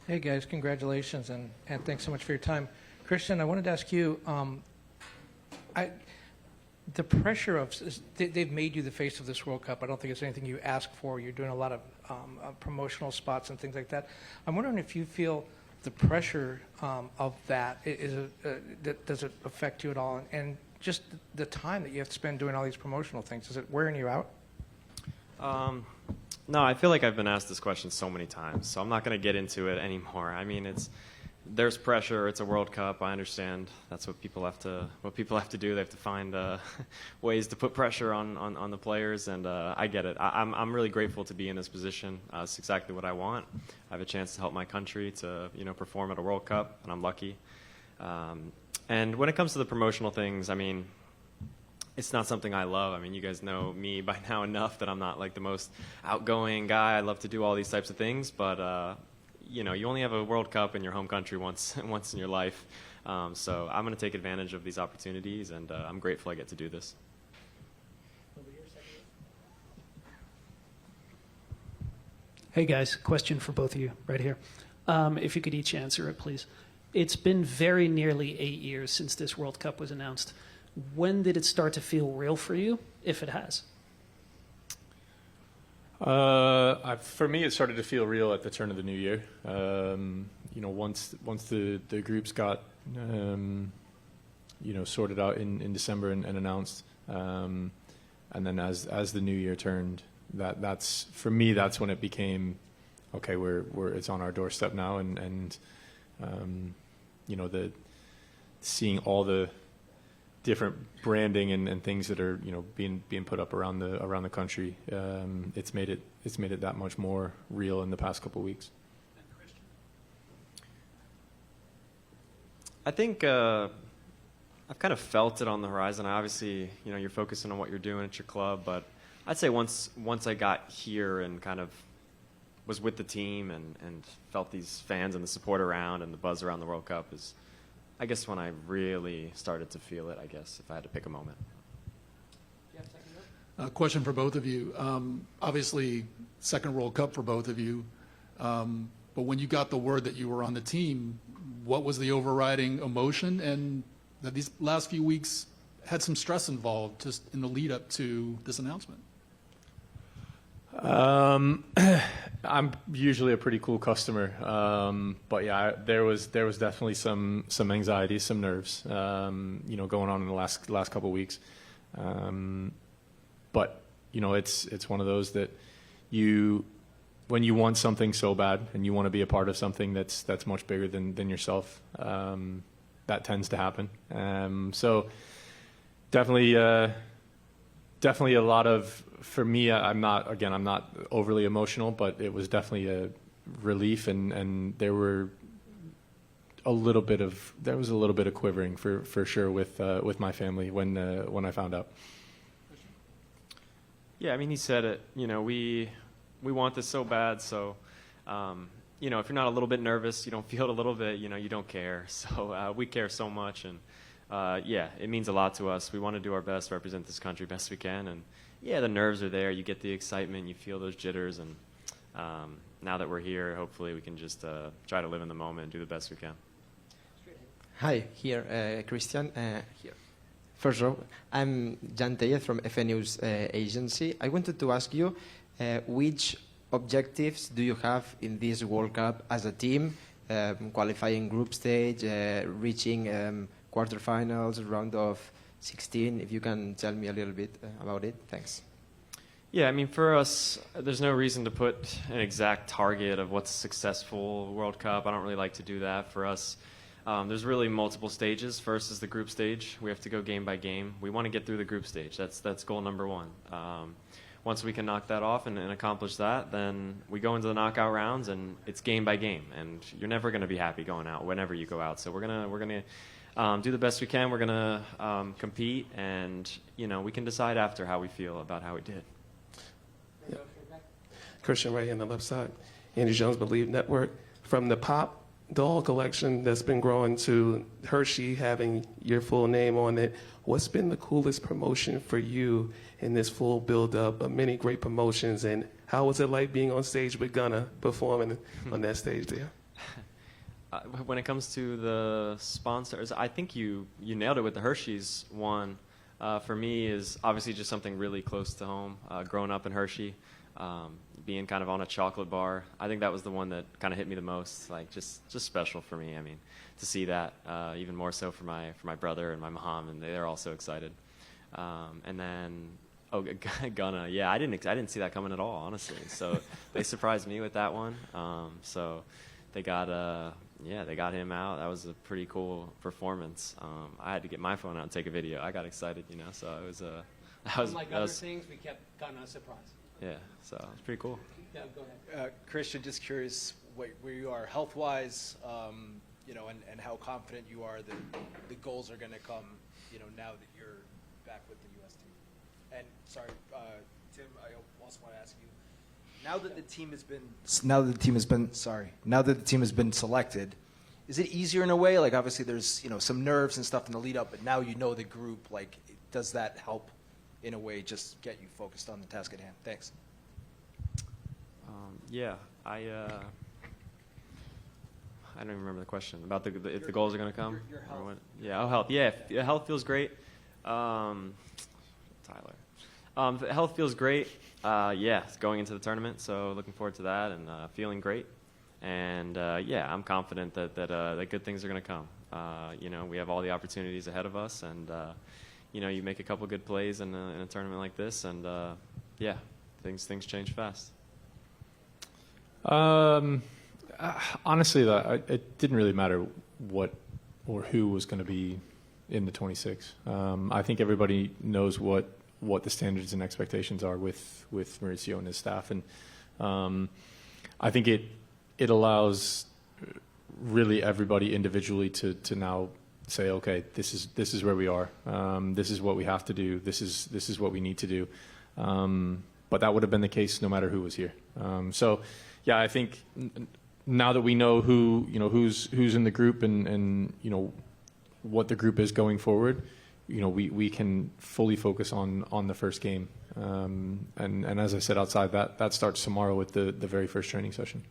Hey guys, congratulations and thanks so much for your time. Christian, I wanted to ask you, the pressure of, they've made you the face of this World Cup. I don't think it's anything you ask for. You're doing a lot of promotional spots and things like that. I'm wondering if you feel the pressure of that, does it affect you at all? And just the time that you have to spend doing all these promotional things, is it wearing you out? No, I feel like I've been asked this question so many times, so I'm not going to get into it anymore. I mean, there's pressure. It's a World Cup. I understand. That's what people have to do. They have to find ways to put pressure on the players, and I get it. I'm really grateful to be in this position. It's exactly what I want. I have a chance to help my country to perform at a World Cup, and I'm lucky. And when it comes to the promotional things, I mean, it's not something I love. I mean, you guys know me by now enough that I'm not like the most outgoing guy. I love to do all these types of things, but you only have a World Cup in your home country once in your life. So I'm going to take advantage of these opportunities, and I'm grateful I get to do this. Hey guys, question for both of you right here. If you could each answer it, please. It's been very nearly 8 years since this World Cup was announced. When did it start to feel real for you, if it has? For me, it started to feel real at the turn of the new year. Once the groups got sorted out in December and announced, and then as the new year turned, that's for me, that's when it became okay. It's on our doorstep now, and the seeing all the different branding and things that are being put up around the country. It's made it that much more real in the past couple of weeks. I think I've kind of felt it on the horizon. Obviously, you're focusing on what you're doing at your club, but I'd say once I got here and kind of was with the team and felt these fans and the support around and the buzz around the World Cup is, I guess, when I really started to feel it, I guess, if I had to pick a moment. Question for both of you. Obviously, second World Cup for both of you. But when you got the word that you were on the team, what was the overriding emotion? And that these last few weeks had some stress involved just in the lead up to this announcement. I'm usually a pretty cool customer, but yeah, there was definitely some anxiety, some nerves, going on in the last couple of weeks. But it's one of those that when you want something so bad and you want to be a part of something that's much bigger than yourself, that tends to happen. So definitely a lot of. For me, I'm not overly emotional, but it was definitely a relief, and there was a little bit of quivering for sure with my family when I found out. Yeah, I mean, he said it. We want this so bad, so if you're not a little bit nervous, you don't feel it a little bit, you don't care. So we care so much, and yeah, it means a lot to us. We want to do our best, represent this country best we can, and yeah, the nerves are there. You get the excitement. You feel those jitters. And now that we're here, hopefully we can just try to live in the moment and do the best we can. Hi, here, Christian. Here. First row. I'm Jan Tellez from FA News Agency. I wanted to ask you, which objectives do you have in this World Cup as a team, qualifying group stage, reaching quarterfinals, round of 16, if you can tell me a little bit about it. Thanks. Yeah, I mean, for us, there's no reason to put an exact target of what's a successful World Cup. I don't really like to do that. For us, there's really multiple stages. First is the group stage. We have to go game by game. We want to get through the group stage. That's goal number one. Once we can knock that off and accomplish that, then we go into the knockout rounds, and it's game by game. And you're never going to be happy going out whenever you go out. So we're gonna do the best we can. We're going to compete, and, we can decide after how we feel about how we did. Yeah. Christian right here on the left side. Andy Jones, Believe Network. From the Pop doll collection that's been growing to Hershey having your full name on it, what's been the coolest promotion for you in this full build-up of many great promotions, and how was it like being on stage with Gunna performing on that stage there? When it comes to the sponsors, I think you nailed it with the Hershey's one. For me, is obviously just something really close to home. Growing up in Hershey, being kind of on a chocolate bar, I think that was the one that kind of hit me the most. Like just special for me. I mean, to see that even more so for my brother and my mom, and they're all so excited. And then Gunna, yeah, I didn't see that coming at all, honestly. So they surprised me with that one. So they got they got him out. That was a pretty cool performance. I had to get my phone out and take a video. I got excited, so it was Unlike other things, we kept Gunna a surprise. Yeah, so it was pretty cool. Yeah, go ahead. Christian, just curious where you are health-wise, and how confident you are that the goals are going to come, now that you're back with the U.S. team. And sorry, Tim, I also want to ask you, now that the team has been selected, is it easier in a way? Like obviously there's some nerves and stuff in the lead up, but now the group. Like, does that help in a way just get you focused on the task at hand? Thanks. Yeah, I don't even remember the question about if the goals are going to come. Your health. Or what. Yeah, health. Yeah, health feels great. Tyler. Health feels great. Yeah, going into the tournament, so looking forward to that and feeling great. And yeah, I'm confident that good things are going to come. We have all the opportunities ahead of us, and you make a couple good plays in a tournament like this, and yeah, things change fast. Honestly, it didn't really matter what or who was going to be in the 26. I think everybody knows what the standards and expectations are with Mauricio and his staff, and I think it allows really everybody individually to now say, okay, this is where we are. This is what we have to do. This is what we need to do. But that would have been the case no matter who was here. So, yeah, I think now that we know who's in the group and what the group is going forward, we can fully focus on the first game. And as I said outside, that starts tomorrow with the very first training session.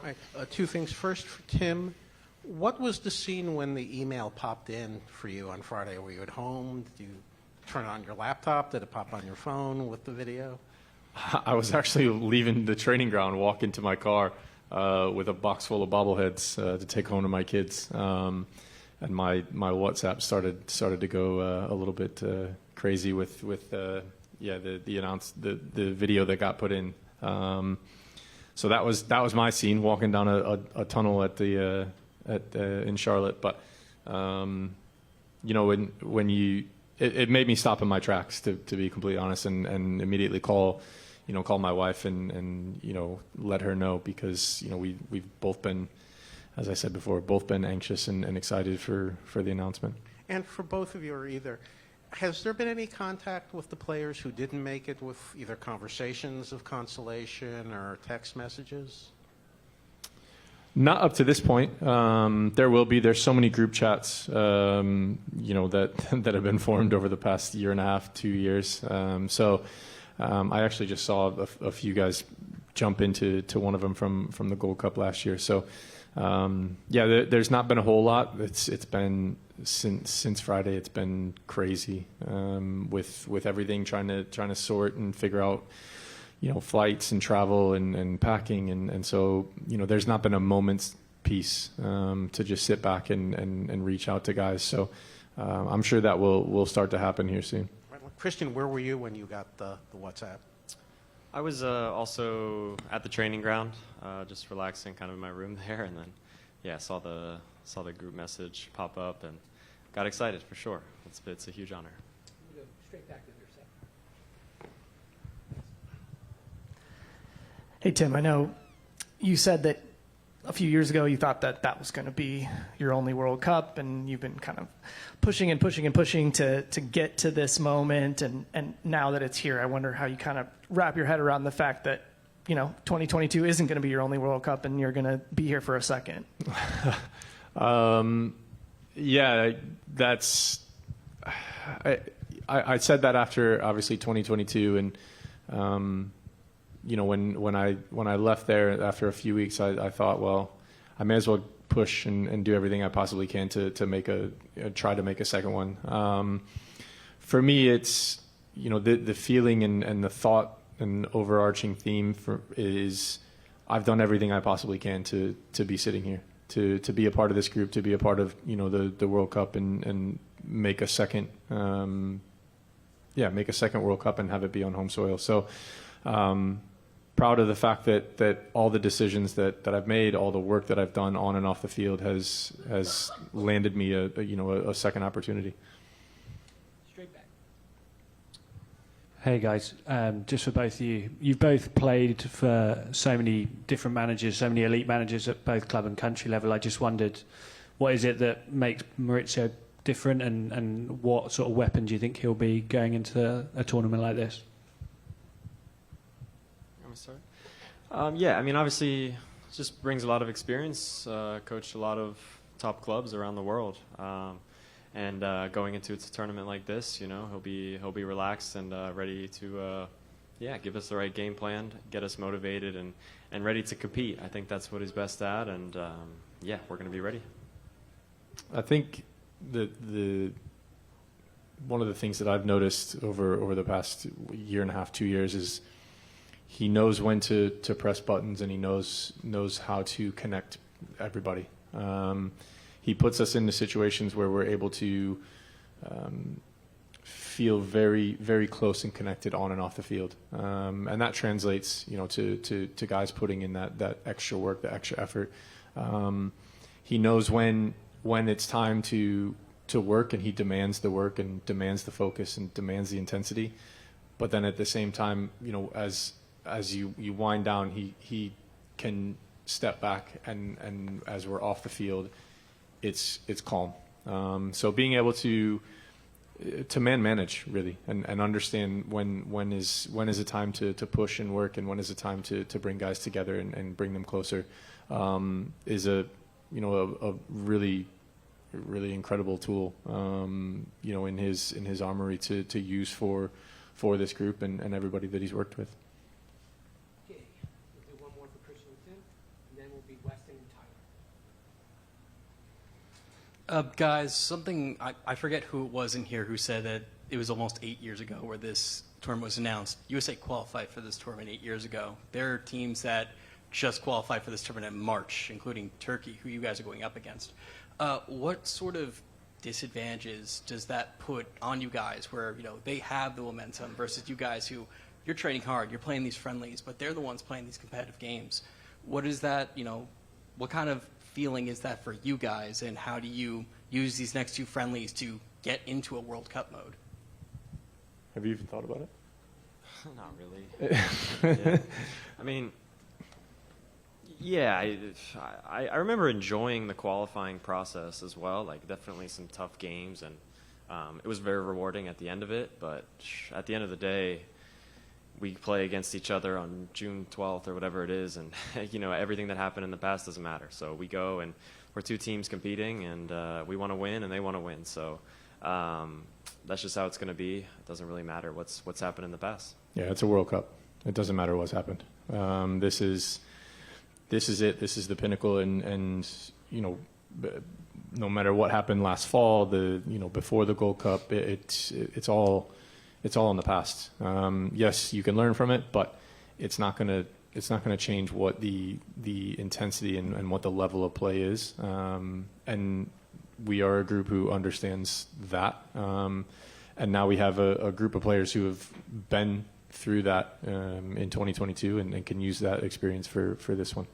Right. Two things. First, for Tim, what was the scene when the email popped in for you on Friday? Were you at home? Did you turn it on your laptop? Did it pop on your phone with the video? I was actually leaving the training ground, walking to my car with a box full of bobbleheads to take home to my kids. And my WhatsApp started to go a little bit crazy with the video that got put in. So that was my scene, walking down a tunnel in Charlotte. But when it made me stop in my tracks, to be completely honest, and immediately call my wife and let her know, because we've both been, as I said before, both been anxious and excited for the announcement. And for both of you, or either, has there been any contact with the players who didn't make it, with either conversations of consolation or text messages? Not up to this point. There will be. There's so many group chats, that have been formed over the past year and a half, 2 years. So I actually just saw a few guys jump into one of them from the Gold Cup last year. So there's not been a whole lot. It's been since Friday. It's been crazy with everything, trying to sort and figure out flights and travel and packing, and so there's not been a moment's peace to just sit back and reach out to guys. So I'm sure that will start to happen here soon. Christian, where were you when you got the WhatsApp? I was also at the training ground, just relaxing, kind of in my room there, and then saw the group message pop up and got excited for sure. It's a huge honor. Go straight back to your set. Hey, Tim, I know you said that a few years ago you thought that was going to be your only World Cup, and you've been kind of pushing and pushing and pushing to get to this moment, and now that it's here, I wonder how you kind of wrap your head around the fact that 2022 isn't going to be your only World Cup, and you're going to be here for a second. That's I said that after obviously 2022, and when I left there after a few weeks, I thought, well, I may as well push and do everything I possibly can to try to make a second one. For me, it's, you know, the feeling and the thought and overarching theme is I've done everything I possibly can to be sitting here, to be a part of this group, to be a part of, you know, the World Cup and make a second, make a second World Cup and have it be on home soil. So proud of the fact that all the decisions that I've made, all the work that I've done on and off the field has landed me a second opportunity. Straight back. Hey guys, just for both of you, you've both played for so many different managers, so many elite managers at both club and country level. I just wondered, what is it that makes Maurizio different, and what sort of weapon do you think he'll be going into a tournament like this? You want me to start? Yeah, I mean, obviously, it just brings a lot of experience. Coached a lot of top clubs around the world. And going into a tournament like this, you know, he'll be relaxed and ready to, give us the right game plan, get us motivated and ready to compete. I think that's what he's best at, and we're going to be ready. I think the one of the things that I've noticed over the past year and a half, 2 years, is he knows when to press buttons, and he knows how to connect everybody. He puts us into situations where we're able to feel very, very close and connected on and off the field, and that translates, you know, to guys putting in that extra work, the extra effort. He knows when it's time to work, and he demands the work and demands the focus and demands the intensity. But then at the same time, you know, as you wind down, he can step back, and as we're off the field, it's calm. So being able to manage really, and understand when is a time to push and work, and when is a time to bring guys together and bring them closer, is a really incredible tool, you know, in his armory to use for this group and everybody that he's worked with. Okay, we'll do one more for Christian and Tim, and then we'll be Weston and Tyler. Guys, something, I forget who it was in here who said that it was almost 8 years ago where this tournament was announced. USA qualified for this tournament 8 years ago. There are teams that just qualified for this tournament in March, including Turkey, who you guys are going up against. What sort of disadvantages does that put on you guys where, you know, they have the momentum versus you guys who, you're training hard, you're playing these friendlies, but they're the ones playing these competitive games? What is that, you know, what kind of feeling is that for you guys, and how do you use these next two friendlies to get into a World Cup mode? Have you even thought about it? Not really. Yeah. I mean, yeah, I remember enjoying the qualifying process as well. Like, definitely some tough games, and it was very rewarding at the end of it. But at the end of the day, we play against each other on June 12th or whatever it is, and you know, everything that happened in the past doesn't matter. So we go, and we're two teams competing, and we want to win, and they want to win. So that's just how it's going to be. It doesn't really matter what's happened in the past. Yeah, it's a World Cup. It doesn't matter what's happened. This is it. This is the pinnacle, and you know, no matter what happened last fall, before the Gold Cup, it's all in the past. Yes, you can learn from it, but it's not gonna change what the intensity and what the level of play is. And we are a group who understands that. And now we have a group of players who have been through that in 2022 and can use that experience for this one.